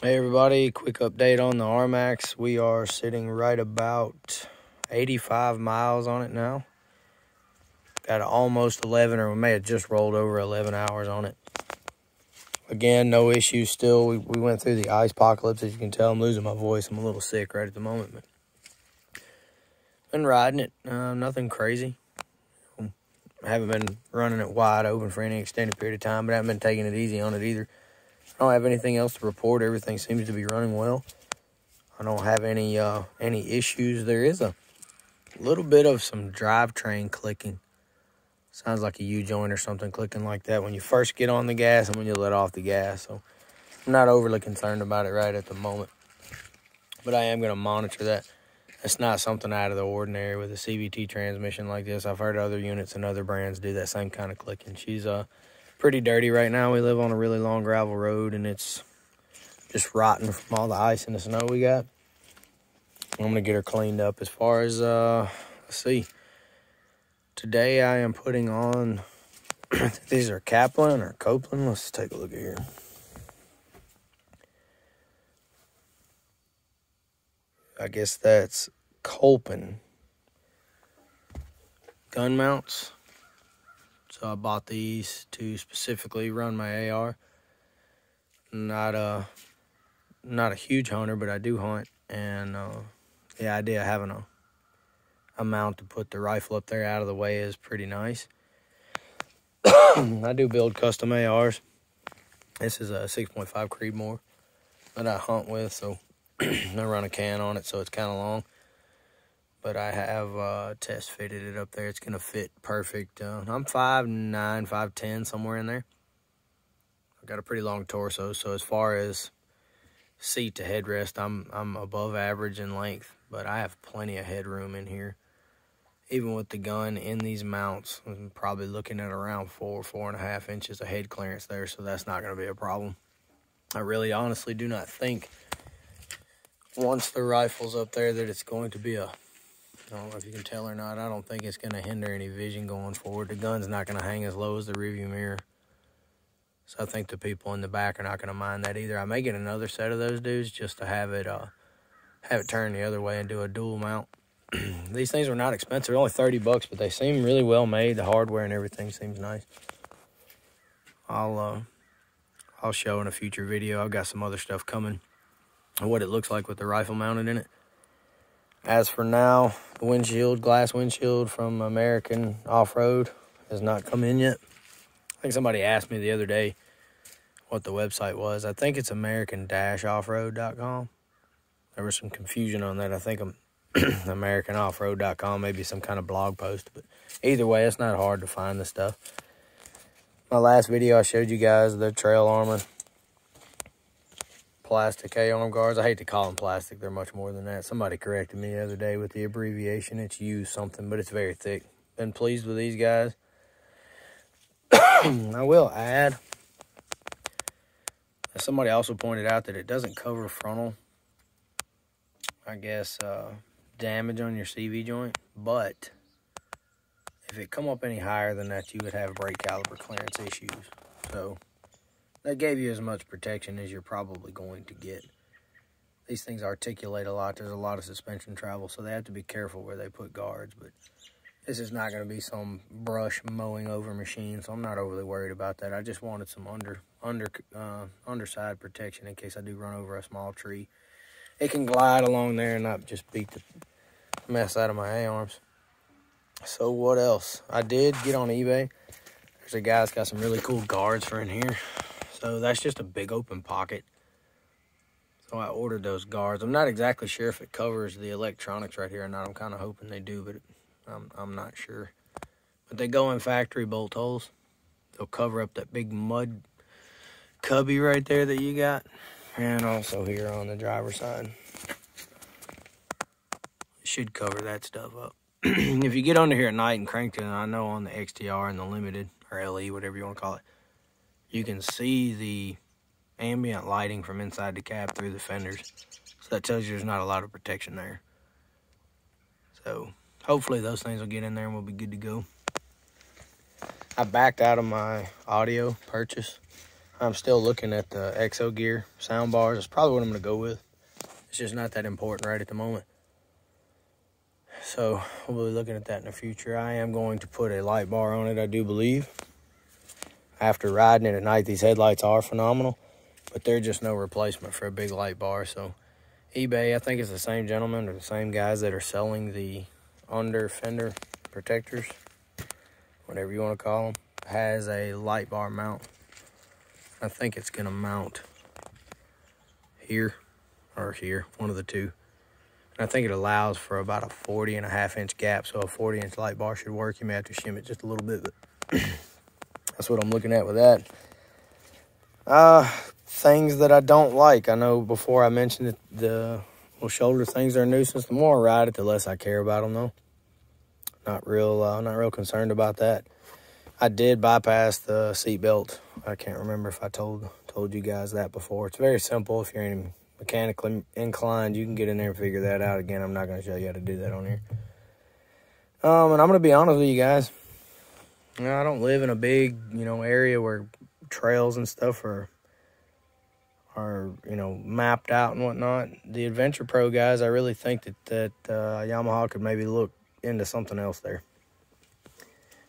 Hey everybody, quick update on the Rmax. We are sitting right about 85 miles on it now. Got almost 11, or we may have just rolled over 11 hours on it. Again, no issues still. We went through the ice apocalypse. As you can tell, I'm losing my voice. I'm a little sick right at the moment, but been riding it. Nothing crazy. I haven't been running it wide open for any extended period of time, but I haven't been taking it easy on it either. I don't have anything else to report. Everything seems to be running well. I don't have any issues. There is a little bit of some drivetrain clicking. Sounds like a U-joint or something clicking like that when you first get on the gas and when you let off the gas. So I'm not overly concerned about it right at the moment. But I am going to monitor that. It's not something out of the ordinary with a CVT transmission like this. I've heard other units and other brands do that same kind of clicking. She's pretty dirty right now. We live on a really long gravel road, and it's just rotting from all the ice and the snow we got. I'm going to get her cleaned up. As far as, let's see. Today I am putting on, these are Kaplan or Copeland. Let's take a look at here. I guess that's Copeland gun mounts. So I bought these to specifically run my AR. Not a huge hunter, but I do hunt. And the idea of having a mount to put the rifle up there out of the way is pretty nice. I do build custom ARs. This is a 6.5 Creedmoor that I hunt with, so I run a can on it, so it's kind of long. But I have test fitted it up there. It's going to fit perfect. I'm 5'9", 5'10", somewhere in there. I've got a pretty long torso, so as far as seat to headrest, I'm above average in length, but I have plenty of headroom in here. Even with the gun in these mounts, I'm probably looking at around 4.5 inches of head clearance there, so that's not going to be a problem. I really honestly do not think once the rifle's up there that it's going to be I don't know if you can tell or not, I don't think it's going to hinder any vision going forward. The gun's not going to hang as low as the rearview mirror. So I think the people in the back are not going to mind that either. I may get another set of those dudes just to have it turn the other way and do a dual mount. These things are not expensive. They're only 30 bucks, but they seem really well made. The hardware and everything seems nice. I'll show in a future video. I've got some other stuff coming and what it looks like with the rifle mounted in it. As for now, the glass windshield from American Off-Road has not come in yet. I think somebody asked me the other day what the website was. I think it's American-offroad.com. There was some confusion on that. I think Americanoffroad.com, maybe some kind of blog post. But either way, it's not hard to find the stuff. My last video, I showed you guys the trail armor. Plastic A-arm guards. I hate to call them plastic. They're much more than that. Somebody corrected me the other day with the abbreviation. It's U something, but it's very thick. Been pleased with these guys. I will add, somebody also pointed out that it doesn't cover frontal, I guess, damage on your CV joint, but if it come up any higher than that, you would have brake caliper clearance issues. So that gave you as much protection as you're probably going to get. These things articulate a lot. There's a lot of suspension travel, so they have to be careful where they put guards. But this is not going to be some brush mowing over machine, so I'm not overly worried about that. I just wanted some underside protection in case I do run over a small tree. It can glide along there and not just beat the mess out of my A-arms. So what else? I did get on eBay. There's a guy that's got some really cool guards for in here. So that's just a big open pocket. So I ordered those guards. I'm not exactly sure if it covers the electronics right here or not. I'm kind of hoping they do, but I'm not sure. But they go in factory bolt holes. They'll cover up that big mud cubby right there that you got. And also here on the driver's side. It should cover that stuff up. If you get under here at night and crank it, and I know on the XTR and the Limited, or LE, whatever you want to call it, you can see the ambient lighting from inside the cab through the fenders. So that tells you there's not a lot of protection there. So hopefully those things will get in there and we'll be good to go. I backed out of my audio purchase. I'm still looking at the Exo Gear sound bars. That's probably what I'm going to go with. It's just not that important right at the moment. So we'll be looking at that in the future. I am going to put a light bar on it, I do believe. After riding it at night, these headlights are phenomenal, but they're just no replacement for a big light bar. So eBay, I think it's the same gentleman or the same guys that are selling the under fender protectors, whatever you want to call them, has a light bar mount. I think it's going to mount here or here, one of the two. And I think it allows for about a 40.5-inch gap, so a 40-inch light bar should work. You may have to shim it just a little bit, but that's what I'm looking at with that. Things that I don't like. I know before I mentioned that the little shoulder things are a nuisance. The more I ride it, the less I care about them, though. Not real concerned about that. I did bypass the seatbelt. I can't remember if I told you guys that before. It's very simple. If you're mechanically inclined, you can get in there and figure that out. Again, I'm not going to show you how to do that on here. And I'm going to be honest with you guys. You know, I don't live in a big, area where trails and stuff are mapped out and whatnot. The Adventure Pro guys, I really think that Yamaha could maybe look into something else there.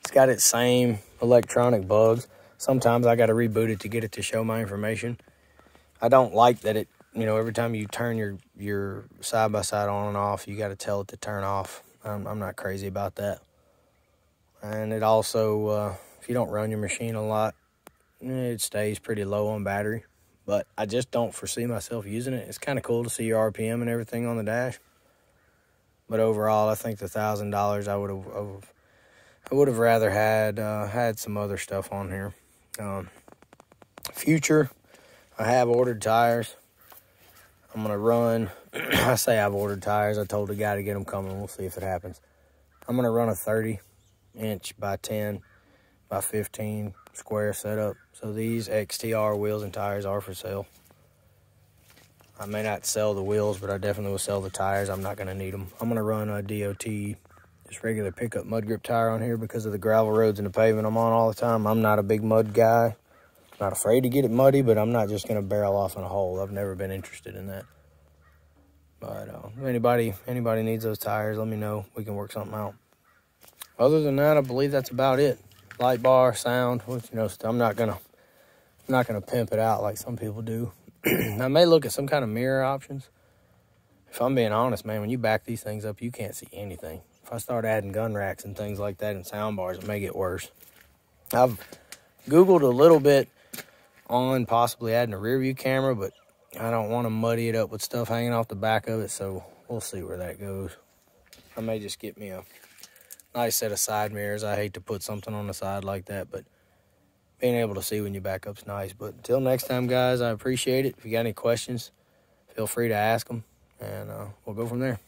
It's got its same electronic bugs. Sometimes I got to reboot it to get it to show my information. I don't like that it, every time you turn your side-by-side on and off, you got to tell it to turn off. I'm not crazy about that. And it also, if you don't run your machine a lot, it stays pretty low on battery. But I just don't foresee myself using it. It's kind of cool to see your RPM and everything on the dash. But overall, I think the $1,000 I would have rather had some other stuff on here. Future, I have ordered tires. I'm gonna run. I say I've ordered tires. I told the guy to get them coming. We'll see if it happens. I'm gonna run a 30-inch by 10 by 15 square setup. So these XTR wheels and tires are for sale. I may not sell the wheels, but I definitely will sell the tires. I'm not gonna need them. I'm gonna run a DOT, just regular pickup mud grip tire on here because of the gravel roads and the pavement I'm on all the time. I'm not a big mud guy. Not afraid to get it muddy, but I'm not just gonna barrel off in a hole. I've never been interested in that. But if anybody needs those tires, let me know. We can work something out. Other than that, I believe that's about it. Light bar, sound, I'm not gonna pimp it out like some people do. I may look at some kind of mirror options. If I'm being honest, man, when you back these things up, you can't see anything. If I start adding gun racks and things like that and sound bars, it may get worse. I've Googled a little bit on possibly adding a rear view camera, but I don't want to muddy it up with stuff hanging off the back of it, so we'll see where that goes. I may just get me a nice set of side mirrors. I hate to put something on the side like that, but being able to see when you back up's nice. But until next time, guys, I appreciate it. If you got any questions, feel free to ask them, and we'll go from there.